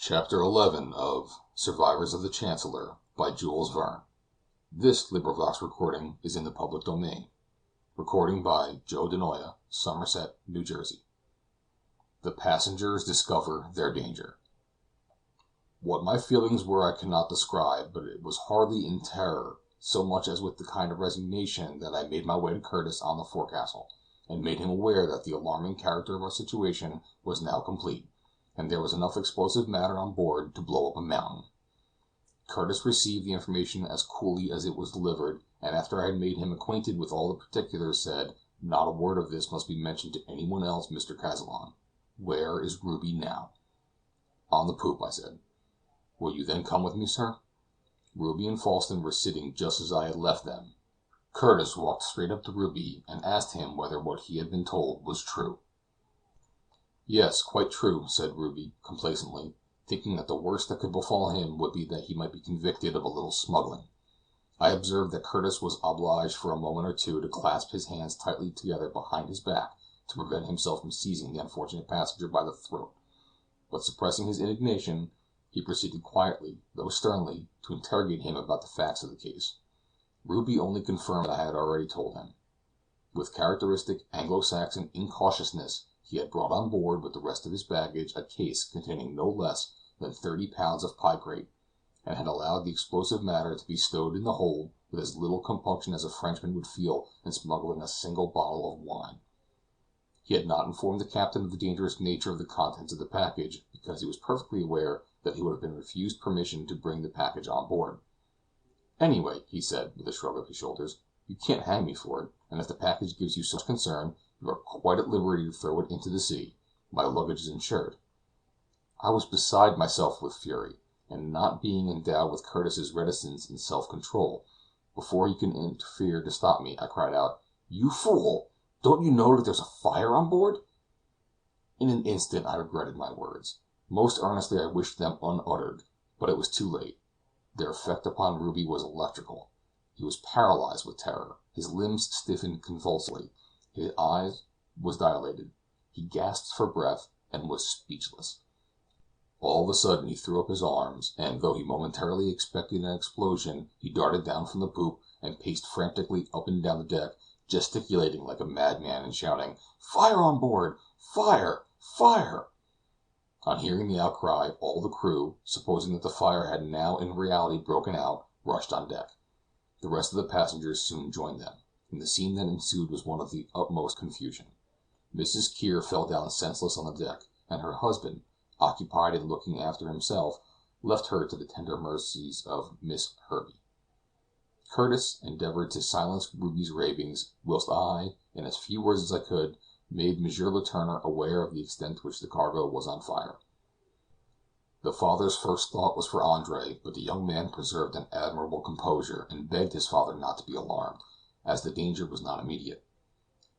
Chapter 11 of Survivors of the Chancellor by Jules Verne. This recording is in the public domain. Recording by Joe DeNoia, Somerset, New Jersey. The passengers discover their danger. What my feelings were I cannot describe, but it was hardly in terror so much as with the kind of resignation that I made my way to Curtis on the forecastle, and made him aware that the alarming character of our situation was now complete, and there was enough explosive matter on board to blow up a mountain. Curtis received the information as coolly as it was delivered, and after I had made him acquainted with all the particulars, said, "Not a word of this must be mentioned to anyone else, Mr. Kazallon. Where is Ruby now?" "On the poop," I said. "Will you then come with me, sir?" Ruby and Falsten were sitting just as I had left them. Curtis walked straight up to Ruby and asked him whether what he had been told was true. "Yes, quite true," said Ruby, complacently, thinking that the worst that could befall him would be that he might be convicted of a little smuggling. I observed that Curtis was obliged for a moment or two to clasp his hands tightly together behind his back to prevent himself from seizing the unfortunate passenger by the throat, but suppressing his indignation, he proceeded quietly, though sternly, to interrogate him about the facts of the case. Ruby only confirmed what I had already told him. With characteristic Anglo-Saxon incautiousness, he had brought on board with the rest of his baggage a case containing no less than 30 pounds of picrate, and had allowed the explosive matter to be stowed in the hold with as little compunction as a Frenchman would feel in smuggling a single bottle of wine. He had not informed the captain of the dangerous nature of the contents of the package, because he was perfectly aware that he would have been refused permission to bring the package on board. "Anyway," he said, with a shrug of his shoulders, "you can't hang me for it, and if the package gives you such concern, you are quite at liberty to throw it into the sea. My luggage is insured." I was beside myself with fury, and not being endowed with Curtis's reticence and self-control, before he could interfere to stop me, I cried out, "You fool! Don't you know that there's a fire on board?" In an instant I regretted my words. Most earnestly I wished them unuttered, but it was too late. Their effect upon Ruby was electrical. He was paralyzed with terror, his limbs stiffened convulsively, his eyes was dilated, he gasped for breath, and was speechless. All of a sudden he threw up his arms, and though he momentarily expected an explosion, he darted down from the poop and paced frantically up and down the deck, gesticulating like a madman and shouting, "Fire on board! Fire! Fire!" On hearing the outcry, all the crew, supposing that the fire had now in reality broken out, rushed on deck. The rest of the passengers soon joined them, and the scene that ensued was one of the utmost confusion. Mrs. Kear fell down senseless on the deck, and her husband, occupied in looking after himself, left her to the tender mercies of Miss Herbey. Curtis endeavored to silence Ruby's ravings, whilst I, in as few words as I could, made M. Letourneur aware of the extent to which the cargo was on fire. The father's first thought was for Andre, but the young man preserved an admirable composure, and begged his father not to be alarmed, as the danger was not immediate.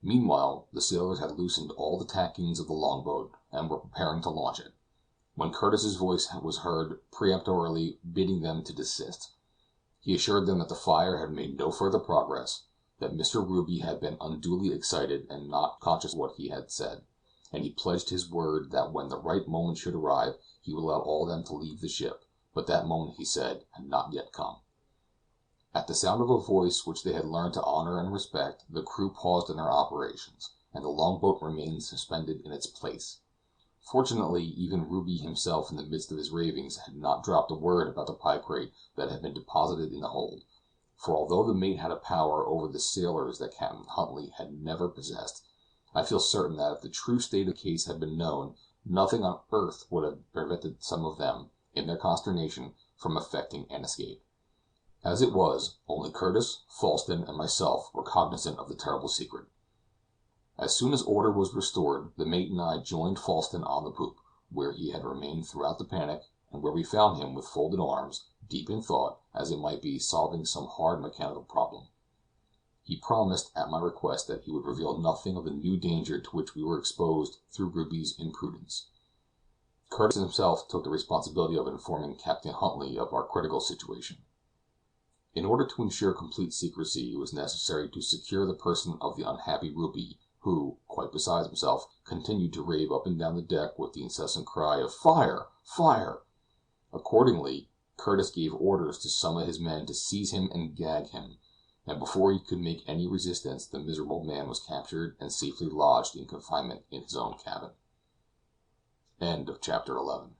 Meanwhile the sailors had loosened all the tackings of the longboat, and were preparing to launch it, when Curtis's voice was heard peremptorily bidding them to desist. He assured them that the fire had made no further progress, that Mr. Ruby had been unduly excited and not conscious of what he had said, and he pledged his word that when the right moment should arrive he would allow all of them to leave the ship, but that moment, he said, had not yet come. At the sound of a voice which they had learned to honor and respect, the crew paused in their operations, and the longboat remained suspended in its place. Fortunately, even Ruby himself, in the midst of his ravings, had not dropped a word about the picrate that had been deposited in the hold, for although the mate had a power over the sailors that Captain Huntly had never possessed, I feel certain that if the true state of the case had been known, nothing on earth would have prevented some of them, in their consternation, from effecting an escape. As it was, only Curtis, Falsten, and myself were cognizant of the terrible secret. As soon as order was restored, the mate and I joined Falsten on the poop, where he had remained throughout the panic, and where we found him with folded arms, deep in thought, as it might be, solving some hard mechanical problem. He promised, at my request, that he would reveal nothing of the new danger to which we were exposed through Ruby's imprudence. Curtis himself took the responsibility of informing Captain Huntly of our critical situation. In order to ensure complete secrecy, it was necessary to secure the person of the unhappy Ruby, who, quite beside himself, continued to rave up and down the deck with the incessant cry of "Fire! Fire!" Accordingly, Curtis gave orders to some of his men to seize him and gag him, and before he could make any resistance the miserable man was captured and safely lodged in confinement in his own cabin. Chapter 12.